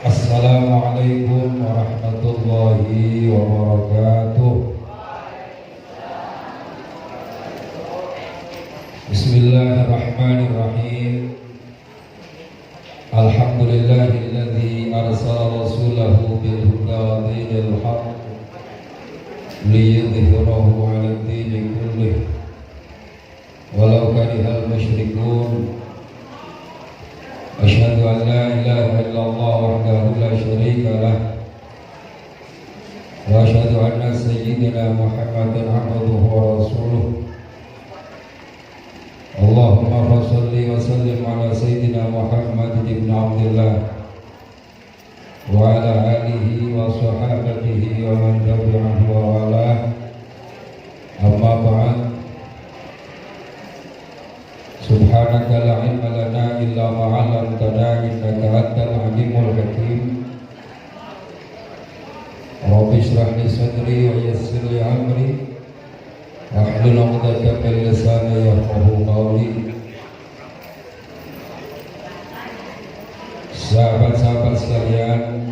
Assalamualaikum warahmatullahi wabarakatuh. Bismillahirrahmanirrahim. Alhamdulillahilladzi arsala rasulahu bil huda wa dinil haqq liyudhhirahu 'alad dini kullih walau karihal musyrikun. Asyhadu an la ilaha illallah wahdahu la syarika lah wa asyhadu anna sayyidina Muhammadan abduhu wa rasuluh. Allahumma shalli wa sallim ala sayyidina Muhammad ibn Abdullah wa ala alihi wa sahabatihi wa man tabi'ahu wa wala. Amma ba'd. Subhanaka la ilma lana illa ma 'allamtana innaka antal alimul hakim. Rabbi shrah li sadri wa yassir li amri wahlul 'uqdatam min lisani yafqahu qawli. Sahabat-sahabat sekalian,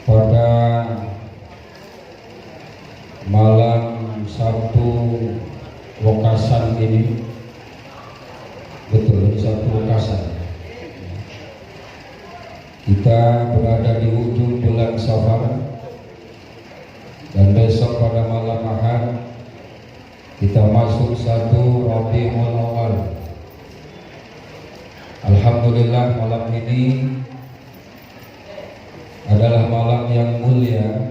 pada malam Sabtu Wekasan ini, betul Sabtu Wekasan, kita berada di ujung bulan Safar, dan besok pada malam Ahad kita masuk 1 Rabiul Awal. Alhamdulillah, malam ini adalah malam yang mulia,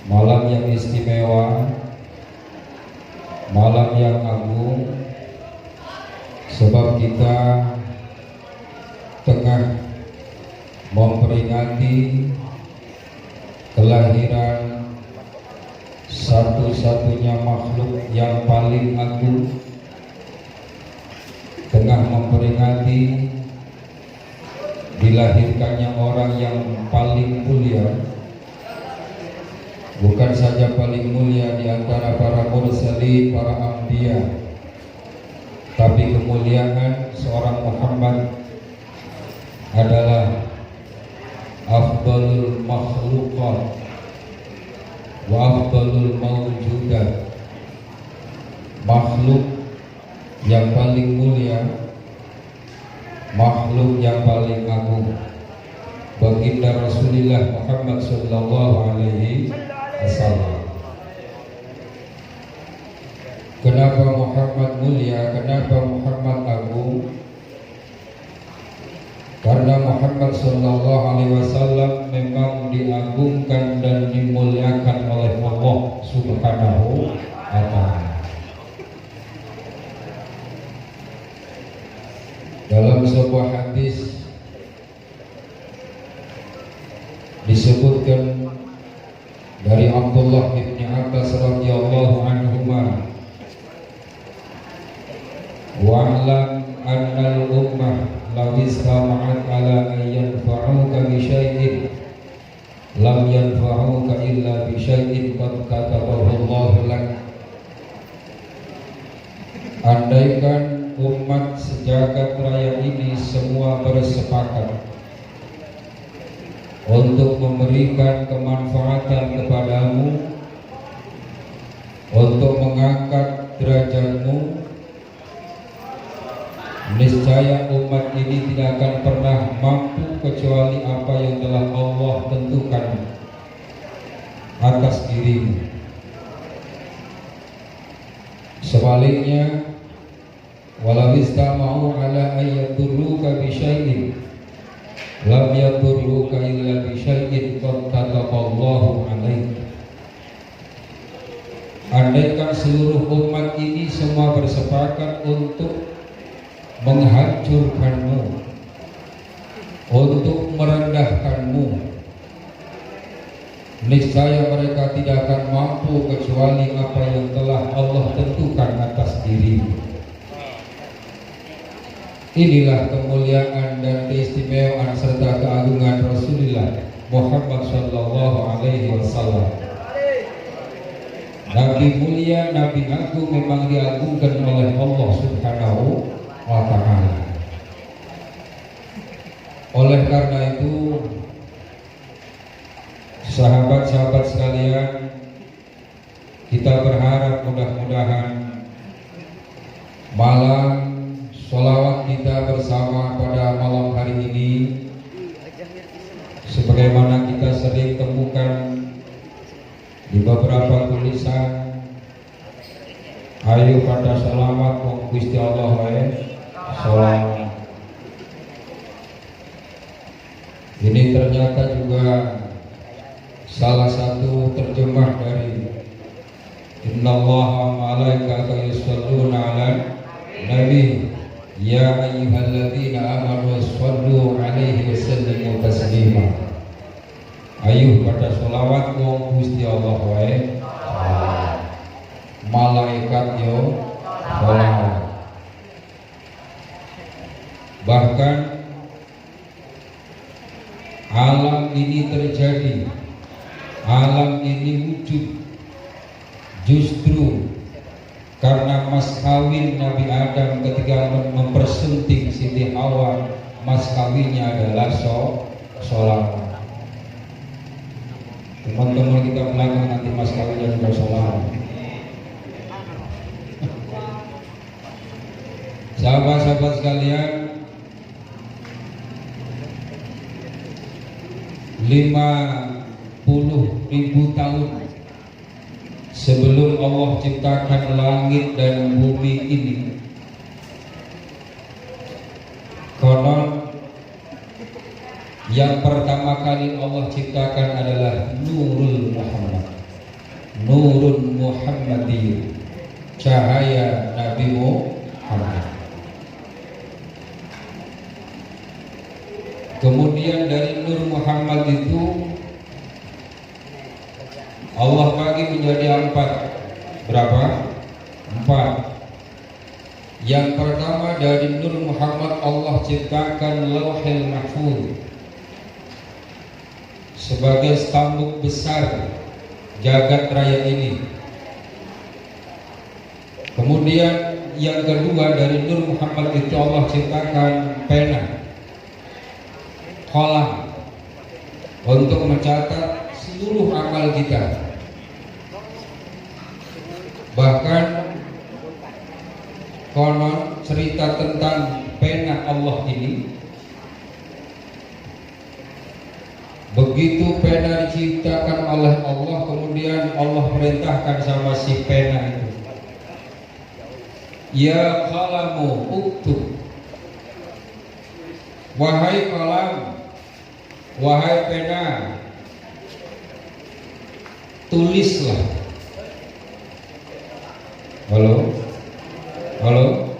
malam yang istimewa, malam yang agung, sebab kita tengah memperingati kelahiran satu-satunya makhluk yang paling agung, tengah memperingati dilahirkannya orang yang paling mulia, bukan saja paling mulia di antara para mursalin, para anbiya, tapi kemuliaan seorang Muhammad adalah afdalul makhluqat wa afdalul mawjudat, makhluk yang paling mulia, makhluk yang paling agung, baginda Rasulullah Muhammad sallallahu alaihi wasallam. Kenapa Muhammad mulia? Kenapa Muhammad agung? Karena Muhammad sallallahu alaihi wasallam memang diagungkan dan dimuliakan oleh Allah Subhanahu wa ta'ala. Dalam sebuah hadis disebutkan dari Abdullah bin Abbas radhiyallahu anhuma, wa'lam annal ummah law istama'at ala an yanfa'uka bi syai'in lam yanfa'uka illa bi syai'in qad katabahu Allah lak. Andaikan umat sejagat raya ini semua bersepakat untuk memberikan kemanfaatan kepadamu, untuk mengangkat derajatmu, niscaya umat ini tidak akan pernah mampu kecuali apa yang telah Allah tentukan atas dirimu. Sebaliknya, walau istama'u ala ayyadurruka bi syai'in lam yadurruka illa bi syai'in qad kataballahu alaik. Andaikan seluruh umat ini semua bersepakat untuk menghancurkanmu, untuk merendahkanmu, niscaya mereka tidak akan mampu kecuali apa yang telah Allah tentukan atas dirimu. Inilah kemuliaan dan keistimewaan serta keagungan Rasulullah Muhammad sallallahu alaihi wasallam. Nabi mulia, Nabi agung, memang diagungkan oleh Allah Subhanahu wa ta'ala. Oleh karena itu, sahabat-sahabat sekalian, kita berharap mudah-mudahan malam sholawat kita bersama pada malam hari ini, sebagaimana kita sering temukan di beberapa tulisan, ayo pada sholawat wong Gusti Allah wae sholawat. Ini ternyata juga salah satu terjemah dari Innallaha wa malaikatahu yusholluna 'alan nabi ya ayyuhalladzina amanu shollu 'alaihi wa sallimu taslima. Ayo pada sholawat wong Gusti Allah wae malaikat yo sholawat. Bahkan alam ini terjadi, alam ini wujud justru karena mas kawin Nabi Adam ketika mempersunting Siti Hawa, mas kawinnya adalah sholawat. Teman-teman kita belakang nanti mas kawinnya juga sholawat. Sahabat-sahabat sekalian, 50.000 tahun sebelum Allah ciptakan langit dan bumi ini, konon yang pertama kali Allah ciptakan adalah Nurul Muhammad, Nurun Muhammadiyah, cahaya Nabi Muhammad. Kemudian dari Nur Muhammad itu Allah bagi menjadi 4. Berapa? 4. Yang pertama dari Nur Muhammad Allah ciptakan Lauhul Mahfuz sebagai stambuk besar jagat raya ini. Kemudian yang kedua dari Nur Muhammad itu Allah ciptakan pena, kolam untuk mencatat seluruh amal kita. Bahkan konon cerita tentang pena Allah ini, begitu pena diciptakan oleh Allah, kemudian Allah perintahkan sama si pena itu, ya qalamu uktub, wahai kolam, wahai pena, tulislah. Halo, halo,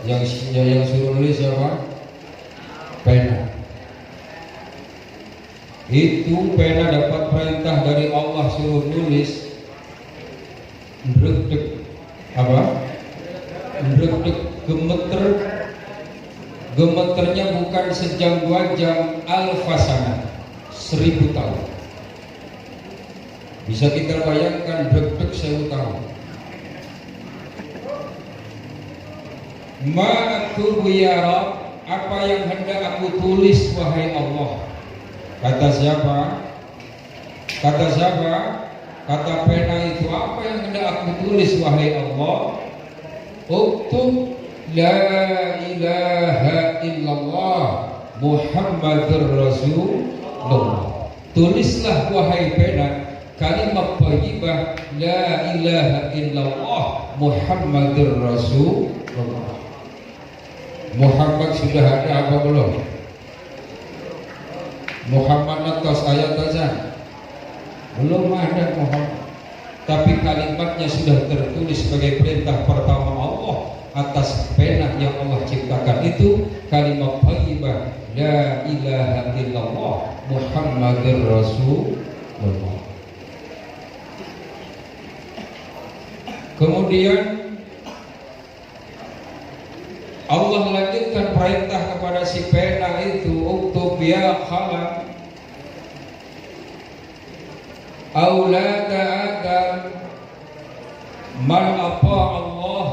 yang Ya, yang suruh nulis siapa? Pena. Itu pena dapat perintah dari Allah suruh nulis, ndredeg apa? Ndredeg, gemeter. Gemeternya bukan sejam 2 jam, alfasana, 1000 tahun. Bisa kita bayangkan deg-deg 1000 tahun. Ma'atubu ya Rab, apa yang hendak aku tulis wahai Allah? Kata siapa? Kata siapa? Kata pena itu, apa yang hendak aku tulis wahai Allah? Uktub la ilaha illallah Muhammadur Rasulullah. Tulislah wahai pena kalimat thayyibah la ilaha illallah Muhammadur Rasulullah. Muhammad sudah ada apa belum? Muhammad atas ayat azan belum ada Muhammad, tapi kalimatnya sudah tertulis sebagai perintah pertama Allah atas pena yang Allah ciptakan itu, kalimat thayyibah la ilaha illallah Muhammadur Rasulullah. Kemudian Allah lanjutkan perintah kepada si pena itu, uktub ya qalam aulada Adam man apa Allah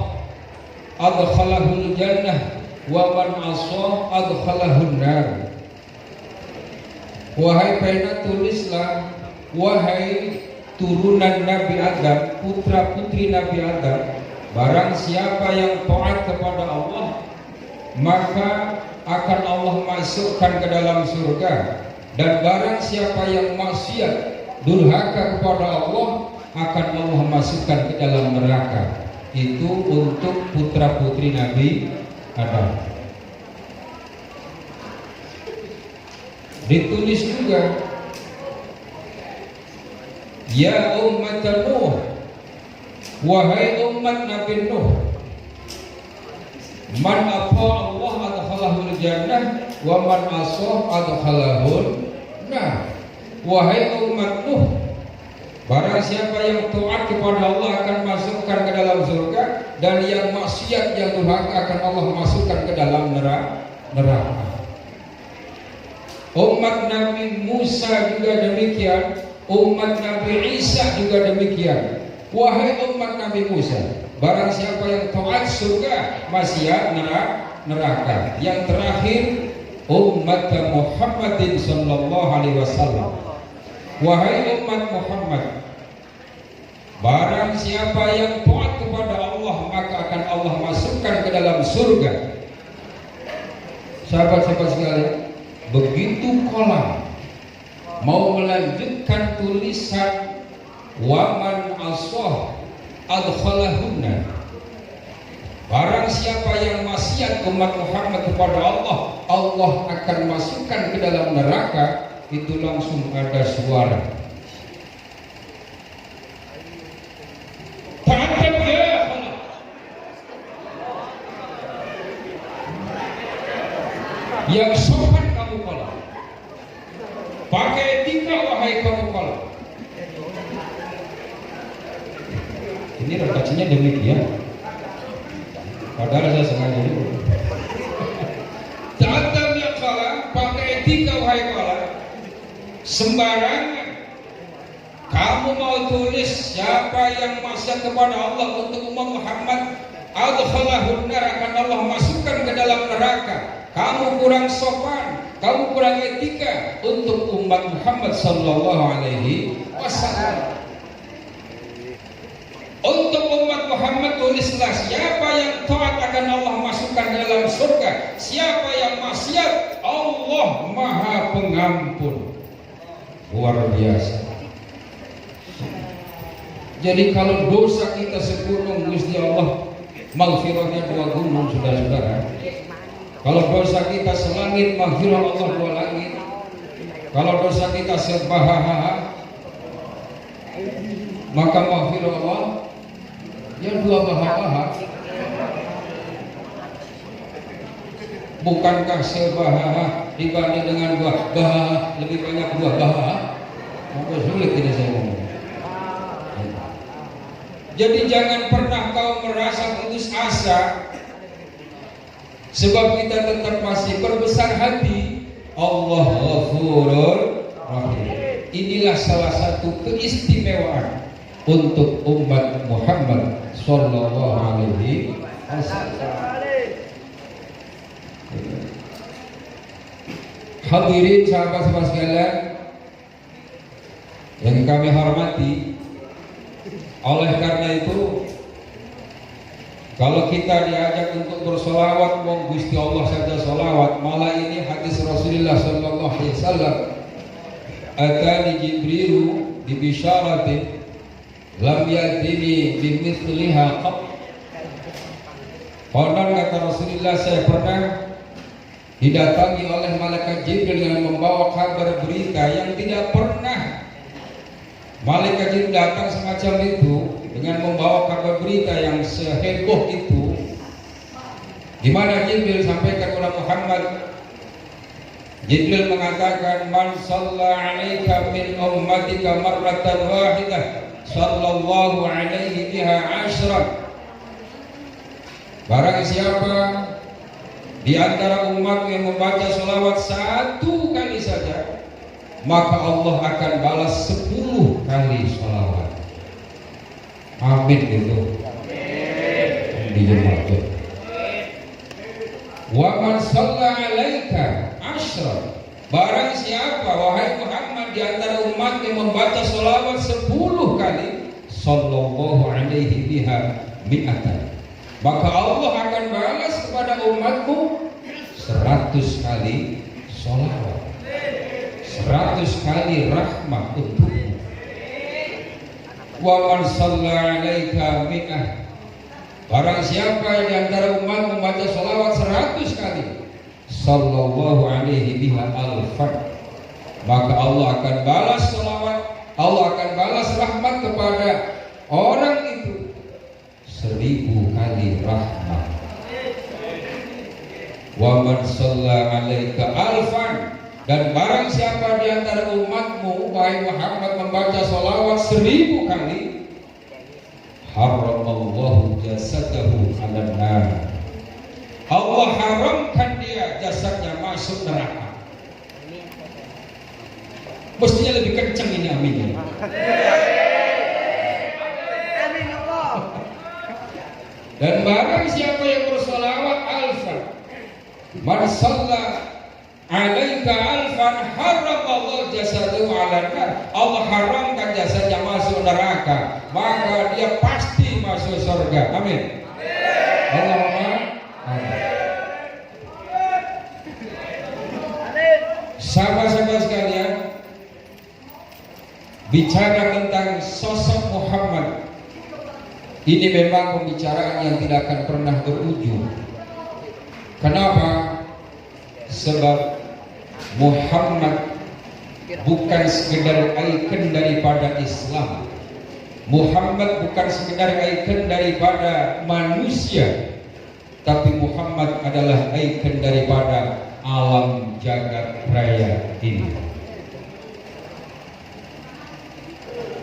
adkhalahul jannah wa man asah adkhalahun nar. Wahai pena, tulislah wahai turunan Nabi Adam, putra putri Nabi Adam, barang siapa yang taat kepada Allah maka akan Allah masukkan ke dalam surga, dan barang siapa yang maksiat durhaka kepada Allah akan Allah masukkan ke dalam neraka. Itu untuk putra putri Nabi Adam. Ditulis juga ya umat Nuh, wahai umat Nabi Nuh, man apa Allah adkhalahul jannah wa man asah adkhalahun nar. Wahai umat Nuh, barang siapa yang taat kepada Allah akan masukkan ke dalam surga, dan yang maksiat yang durhaka akan Allah masukkan ke dalam neraka. Umat Nabi Musa juga demikian, umat Nabi Isa juga demikian. Wahai umat Nabi Musa, barang siapa yang taat surga, maksiat neraka. Yang terakhir umat Muhammadin sallallahu alaihi wasallam. Wahai umat Muhammad, barang siapa yang taat kepada Allah maka akan Allah masukkan ke dalam surga. Sahabat-sahabat sekalian, begitu kolam mau melanjutkan tulisan waman asah adkhalahunna, barang siapa yang maksiat umat Muhammad kepada Allah, Allah akan masukkan ke dalam neraka. Itu langsung ada suara ta'addab ya khalaq. Yang sopan kamu kolak, pakai etika wahai kamu kolak. Ini redakasinya demikian, padahal saya sengaja dulu. Ta'addab ya khalaq, pakai etika wahai kolak. Sembarangan kamu mau tulis siapa yang maksiat kepada Allah untuk umat Muhammad, adkhalahun nar, akan Allah masukkan ke dalam neraka. Kamu kurang sopan, kamu kurang etika untuk umat Muhammad sallallahu alaihi wasallam. Untuk umat Muhammad tulislah siapa yang taat akan Allah masukkan ke dalam surga, siapa yang maksiat Allah Maha Pengampun. Luar biasa. Jadi kalau dosa kita segunung, Gusti Allah maghfirahnya 2 gunung, saudara-saudara. Kalau dosa kita selangit, maghfirah Allah 2 langit. Kalau dosa kita sebahaha, maka maghfirah Allah ya 2 bahaha. Bukankah sebahaha dibanding dengan buah bahaha lebih banyak buah bahaha? Apa sulit ini saya ngomong. Jadi jangan pernah kau merasa putus asa, sebab kita tetap masih berbesar hati. Allah Ghafurur Rahim. Inilah salah satu keistimewaan untuk umat Muhammad Sallallahu Alaihi Wasallam. Hadirin sahabat-sahabat sekalian yang kami hormati, oleh karena itu kalau kita diajak untuk bersolawat, mau Gusti Allah saja solawat, malah ini hadis Rasulullah Sallallahu Alaihi Wasallam, atani Jibrilu bi bisyaratin lam yatini bimithliha qat. Konon kata Rasulullah, saya pernah didatangi oleh malaikat Jibril dengan membawa kabar berita yang tidak pernah malaikat Jibril datang semacam itu, dengan membawa kabar berita yang seheboh itu. Di mana Jibril sampaikan kepada Muhammad, Jibril mengatakan, man shalla 'alaika min ummatika marratan wahidah sallallahu alaihi biha ashran. Barang siapa di antara umat yang membaca salawat satu kali saja, maka Allah akan balas 10 kali salawat. Amin gitu. Amin. Wa man shalla 'alaika ashran. Barang siapa wahai Muhammad di antara umat yang membaca salawat 10 kali, sallallahu alaihi biha mi'atan, maka Allah akan balas kepada umatmu 100 kali salawat, 100 kali rahmat untukmu. Wa man shalla 'alaika mi'ah. Barang siapa di antara umat membaca salawat 100 kali, sallallahu alaihi biha alfan, maka Allah akan balas salawat, Allah akan balas rahmat kepada orang itu 1000 kali rahmat. Wa man shalla 'alaika alfan. Dan barang siapa di antara umatmu wahai Muhammad membaca salawat 1000 kali, haramallahu jasadahu 'alan nar. Allah haramkan dia jasadnya masuk neraka. Mestinya lebih kencang ini aminnya. Amin Allah. Dan barang siapa yang bersalawat alfan, man shalla 'alaika alfan haramallahu jasadahu 'alan nar. Allah haramkan jasadnya masuk neraka, maka dia pasti masuk surga. Amin. Allahumma amin. Sahabat-sahabat sekalian, bicara tentang sosok Muhammad ini memang pembicaraan yang tidak akan pernah berujung. Kenapa? Sebab Muhammad bukan sekedar ikon daripada Islam. Muhammad bukan sekedar ikon daripada manusia, tapi Muhammad adalah ikon daripada alam jagat raya ini.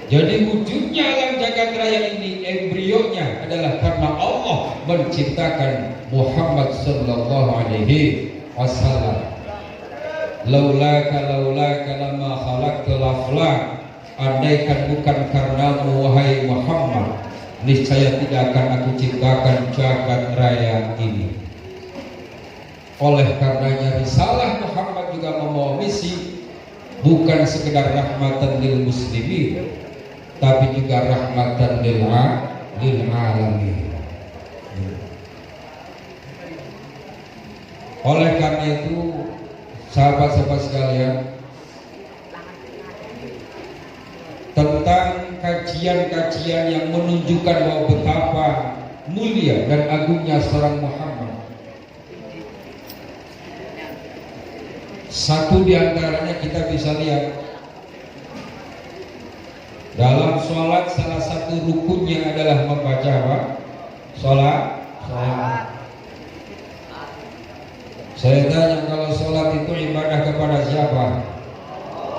Jadi wujudnya alam jagat raya ini, embrionya adalah karena Allah menciptakan Muhammad sallallahu alaihi wasallam. Laulaka lama khalaqtul aflaq. Andaikan bukan karenamu wahai Muhammad, niscaya tidak akan aku ciptakan jagat raya ini. Oleh karenanya risalah Muhammad juga membawa misi bukan sekedar rahmatan lil muslimin, tapi juga rahmatan lil alamin. Oleh karena itu, sahabat-sahabat sekalian, tentang kajian-kajian yang menunjukkan bahwa betapa mulia dan agungnya seorang Muhammad, satu di antaranya kita bisa lihat dalam sholat, salah satu rukunnya adalah membaca apa? Sholat. Saya tanya, kalau sholat itu ibadah kepada siapa?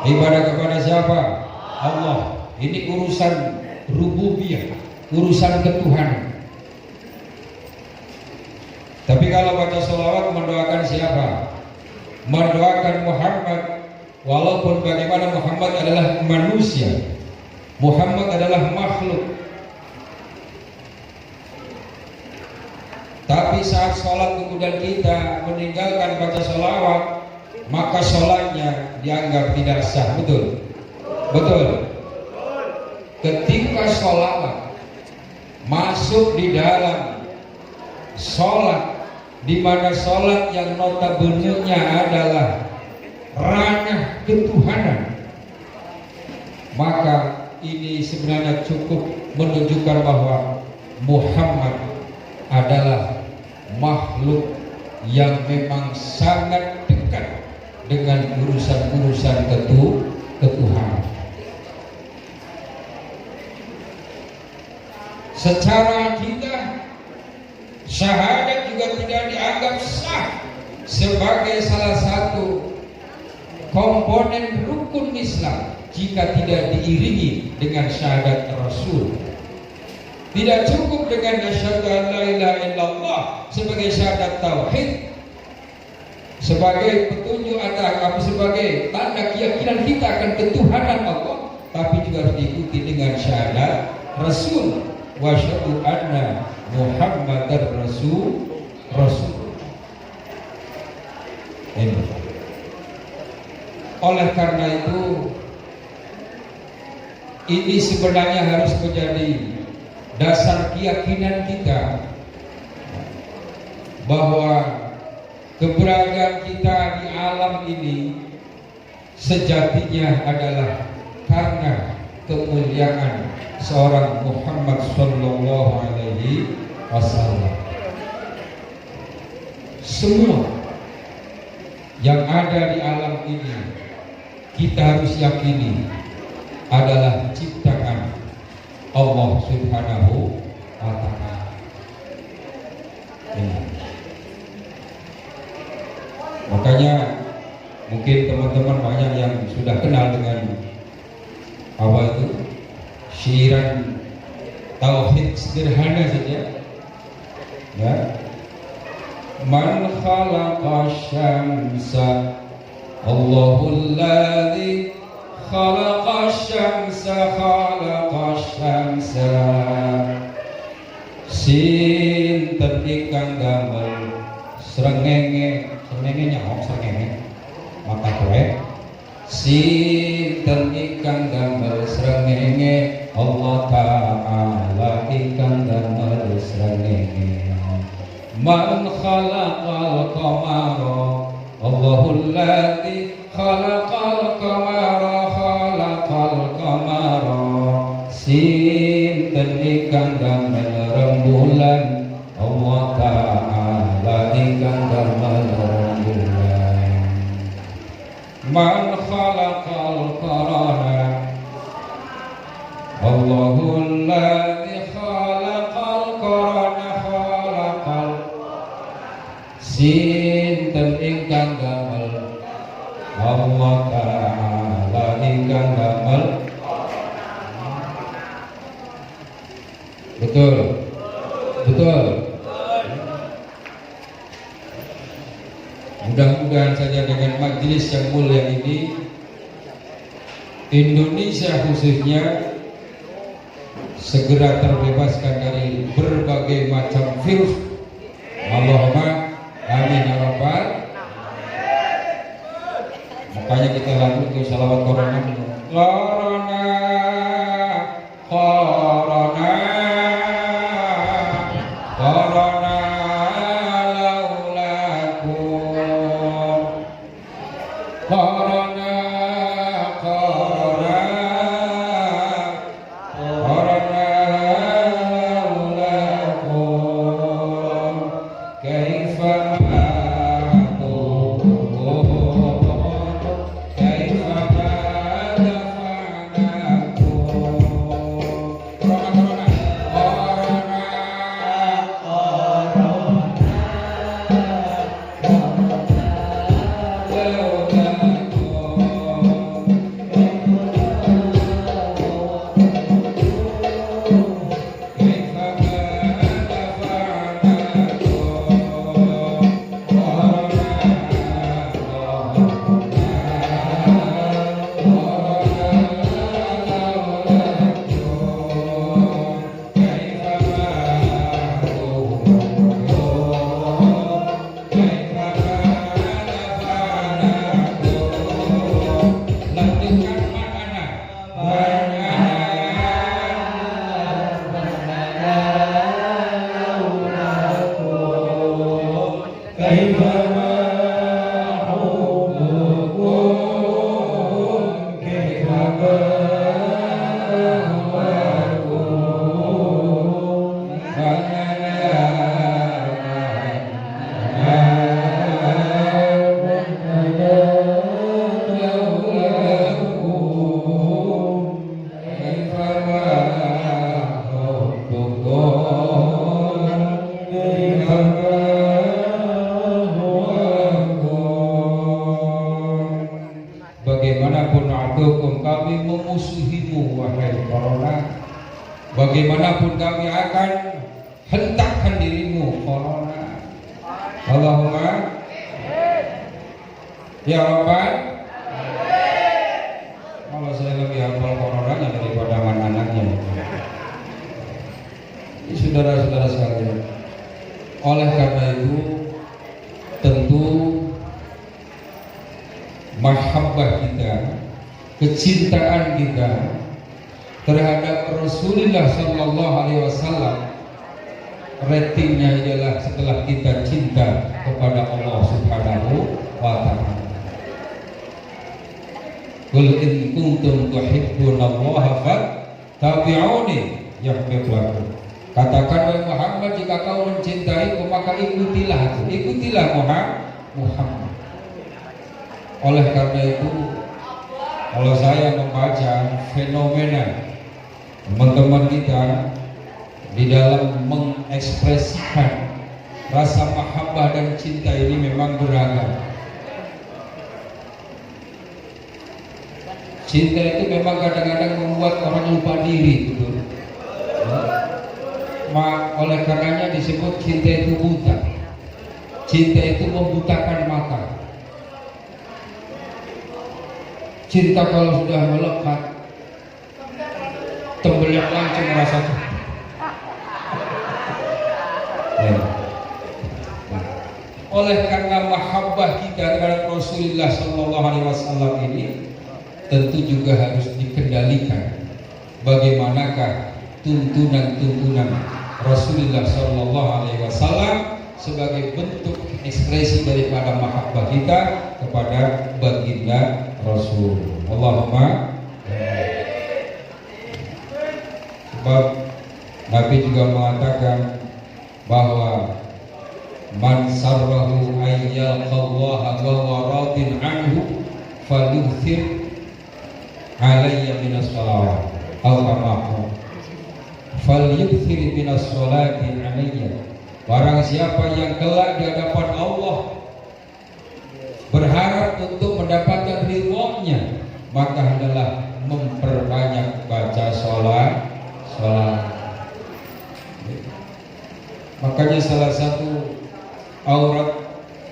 Ibadah kepada siapa? Allah. Ini urusan rububiyah, urusan ketuhanan. Tapi kalau baca sholawat mendoakan siapa? Mendoakan Muhammad. Walaupun bagaimana Muhammad adalah manusia, Muhammad adalah makhluk. Tapi saat sholat kemudian kita meninggalkan baca sholawat, maka sholatnya dianggap tidak sah. Betul? Betul. Ketika sholawat masuk di dalam sholat, di mana sholat yang notabene-nya adalah ranah ketuhanan, maka ini sebenarnya cukup menunjukkan bahwa Muhammad adalah makhluk yang memang sangat dekat dengan urusan-urusan ketuhanan. Secara akidah, syahadat juga tidak dianggap sah sebagai salah satu komponen rukun Islam jika tidak diiringi dengan syahadat Rasul. Tidak cukup dengan asyhadu an la ilaha illallah sebagai syahadat tauhid, sebagai petunjuk atau sebagai tanda keyakinan kita akan ketuhanan Allah, tapi juga harus diikuti dengan syahadat Rasul. Wa asyhadu anna Muhammadar Rasul. Oleh karena itu, ini sebenarnya harus menjadi dasar keyakinan kita bahwa keberadaan kita di alam ini sejatinya adalah karena kemuliaan seorang Muhammad sallallahu alaihi wasallam. Semua yang ada di alam ini kita harus yakini adalah ciptaan Allah Subhanahu wa ta'ala. Makanya mungkin teman-teman banyak yang sudah kenal dengan apa itu syairan tauhid sederhana saja. Ya. Man khalaqa syamsa Allahul ladzi khalaqa syamsa sinten ingkang damel srengenge nyaho srengenge mata kowe sinten ingkang damel srengenge Allah Ta'ala ingkang damel srengenge. Man khalaqal qamara Allahul ladzi khalaqal qamara sinten ingkang damel rembulan Allah Ta'ala ingkang damel rembulan. Man khalaqal qarana Allahul ladzi khalaqal qarana sinten ingkang damel Allah Ta'ala ingkang damel. Betul. Mudah-mudahan saja dengan majelis yang mulia ini, Indonesia khususnya segera terbebaskan dari berbagai macam virus. Allahumma amin ya rabbal. Makanya kita lalu ke salawat corona. kami memusuhimu wahai corona. Bagaimanapun kami akan hentakkan dirimu corona. Allahumma ya Rabbal. Kalau saya lebih hafal coronanya daripada anak-anaknya. Saudara-saudara sekalian, oleh karena itu tentu mahabbah kita, kecintaan kita terhadap Rasulullah Sallallahu Alaihi Wasallam ratingnya adalah setelah kita cinta kepada Allah Subhanahu wa Ta'ala. Qul in kuntum tuhibbunallaha fattabi'uni yuhibbukum. Katakan wahai Muhammad, jika kau mencintaiku maka ikutilah aku, ikutilah Muhammad. Oleh karena itu, kalau saya membaca fenomena teman-teman kita di dalam mengekspresikan rasa mahabbah dan cinta ini memang beragam. Cinta itu memang kadang-kadang membuat orang lupa diri, betul. Oleh karenanya disebut cinta itu buta. Cinta itu membutakan mata. Cinta kalau sudah melekat, tembelak langsung merasa. Oleh karena mahabbah kita terhadap Rasulullah Sallallahu Alaihi Wasallam ini tentu juga harus dikendalikan. Bagaimanakah tuntunan-tuntunan Rasulullah Sallallahu Alaihi Wasallam sebagai bentuk ekspresi daripada mahabbah kita kepada baginda Rasul. Allahumma. Sebab Nabi juga mengatakan bahwa man sarrahu ayyalqallaha wa waradin anhu falyuthir alayya minas salawat atau kama falyuthir minas salati alayya. Barang siapa yang kelak di hadapan Allah berharap untuk mendapatkan ridhonya, maka adalah memperbanyak baca sholat. Makanya salah satu aurat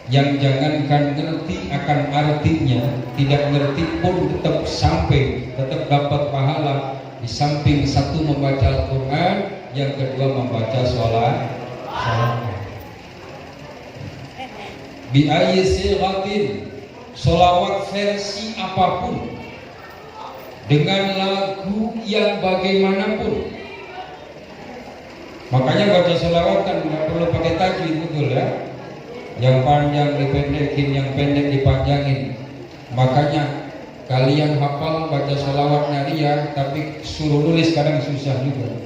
yang jangankan ngerti akan artinya, tidak ngerti pun tetap sampai, tetap dapat pahala. Di samping satu membaca Al-Quran, yang kedua membaca sholat. Bi ayyi sighatin, sholawat versi apapun, dengan lagu yang bagaimanapun. Makanya baca sholawat kan nggak perlu pakai tajwid, betul ya? Yang panjang dipendekin, yang pendek dipanjangin. Makanya kalian hafal baca sholawat nariyah, tapi suruh nulis kadang susah juga.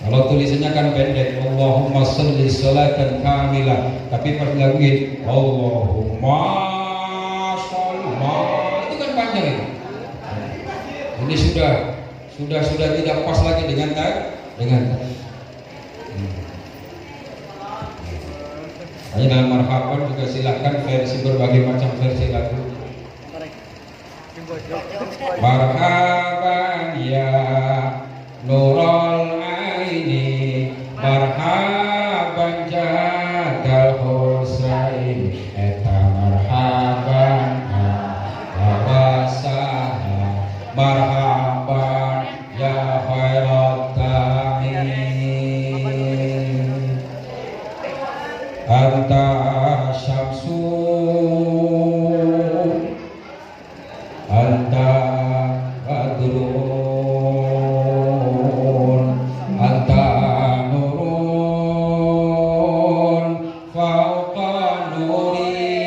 Kalau tulisannya kan pendek, Allahumma sholli sholatan kamilah, tapi pas laguin Allahumma sholli, itu kan panjang itu. Ini sudah tidak pas lagi dengan hanya dalam marhaban juga silahkan versi berbagai macam versi lagu. Marhaban ya nurul aini, marhaban jadal husain, eta marhaban awasaha, marhaban ya khairat tamin, anta syamsu, anta badrun, anta nurun fauqa nuri,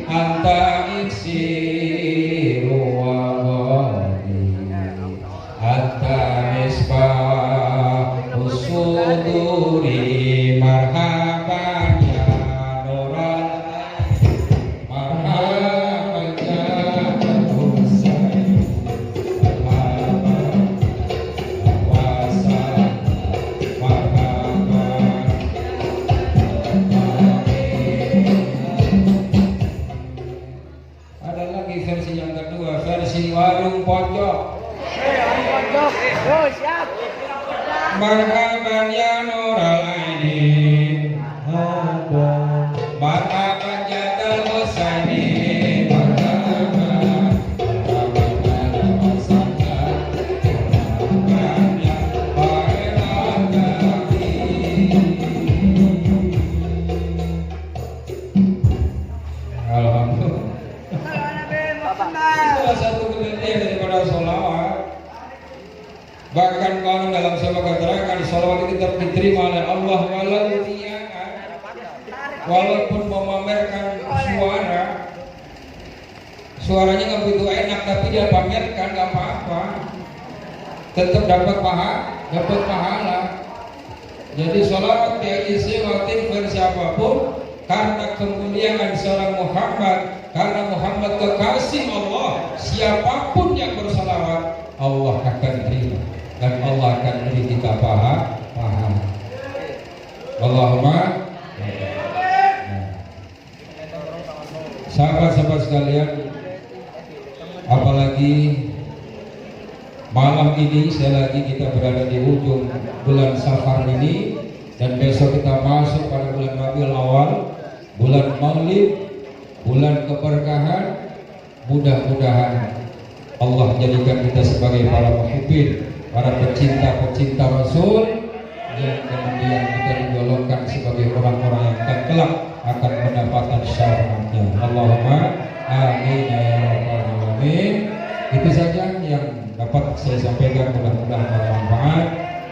anta iksiru wa ghani, anta misbah usuduri, marhaban ya nuran, marhaban ya husain, marhaban wasa, marhaban Marhaban ya Nural Aini, marhaban Jadal Husaini, marhaban ala wasana, marhaban ya Khairan Nabi. Alhamdulillah. Salah satu penelitian daripada sholawat. Bahkan kalau dalam sebuah keterangan sholawat itu tetap diterima oleh Allah walaupun memamerkan suaranya nggak begitu enak tapi dia pamerkan nggak apa-apa, tetap dapat pahala. Jadi sholawat diisi waktu versi apapun karena kemuliaan seorang Muhammad, karena Muhammad kekasih Allah, siapapun yang bersalawat Allah akan terima dan Allah akan beri kita pahala. Allahumma. Sahabat-sahabat sekalian, apalagi malam ini kita berada di ujung bulan Safar ini dan besok kita masuk pada bulan Rabiul Awal, bulan Maulid, bulan keberkahan. Mudah-mudahan Allah jadikan kita sebagai para muhibbin, para pecinta Rasul, yang kemudian kita digolongkan sebagai orang-orang yang kelak akan mendapatkan syafaatnya. Allahumma amin ya rabbal alamin. Itu saja yang dapat saya sampaikan, mudah-mudahan bermanfaat.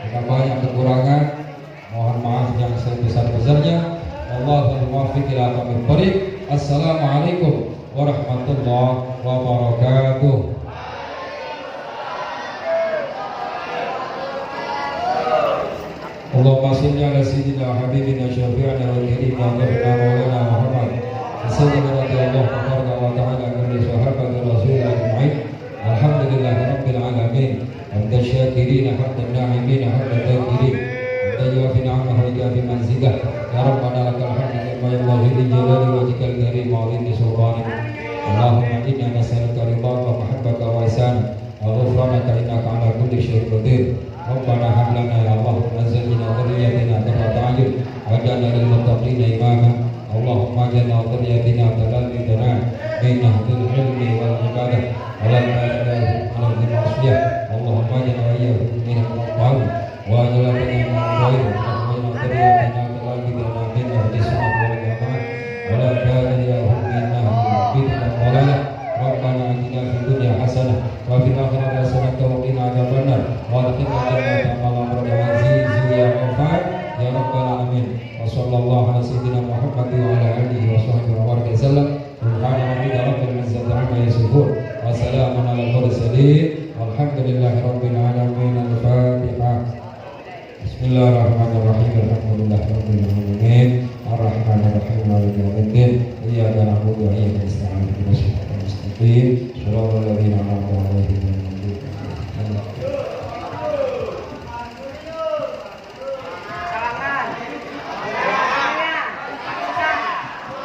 Jika banyak kekurangan, mohon maaf yang sebesar-besarnya. Allahumma muwaffiq ila aqwamit thoriq. Assalamualaikum warahmatullahi wabarakatuh. Allahumma salli ala sayyidina habibina syafi'ina wa karimina maulana Muhammad sayyidina radhiyallahu ta'ala kulli sahabati rasul ajma'in. Alhamdulillahi rabbil alamin. Hamdan syakirin, hamdan na'imin, hamdan dhakirin, hamdan yuwafi ni'amahu wa yukafi manzilah. Ya Rabbana lakal hamdu kama yanbaghi li jalali wajhikal karim wa 'azimi sultanik. Allahumma inna nas'aluka ridhaka wa mahabbaka wa ihsana wa ghufranaka innaka 'ala kulli syai'in qadir. Rabbana hab lana ya Allah min azwajina wa dhurriyyatina qurrata a'yun waj'alna lil muttaqina imama. Allahumma ja'alna dhurriyyatina qurratan min ahlil ilmi wal ibadah wa la ta'ala ala al-ma'siyah. Allahumma ja'alna wa iyyahum min al-muttaqin wa ja'alna min al-khairin wa dhurriyyatina qurratan min ahli sunnah wal jamaah wa la ta'ala yahum minna bid'ah walalah. Rabbana atina fid dunya hasanah wa fil akhirati hasanah wa qina adzabannar wa adkhilna jannata ma'al aziz ya ghafar ya rabbal alamin. Wa sallallahu ala sayyidina Muhammad wa ala alihi wa sahbihi wa baraka sallam. Subhana rabbika rabbil izzati amma yasifun wa salamun alal mursalin walhamdulillahi rabbil alamin. Al-Fatihah. Bismillahirrahmanirrahim. Alhamdulillahi rabbil alamin. Ar-Rahmanir Rahim. Maliki yaumiddin. Iyyaka na'budu wa iyyaka nasta'in. Ihdinas siratal mustaqim. Shiratal ladzina an'amta 'alaihim.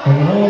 Oh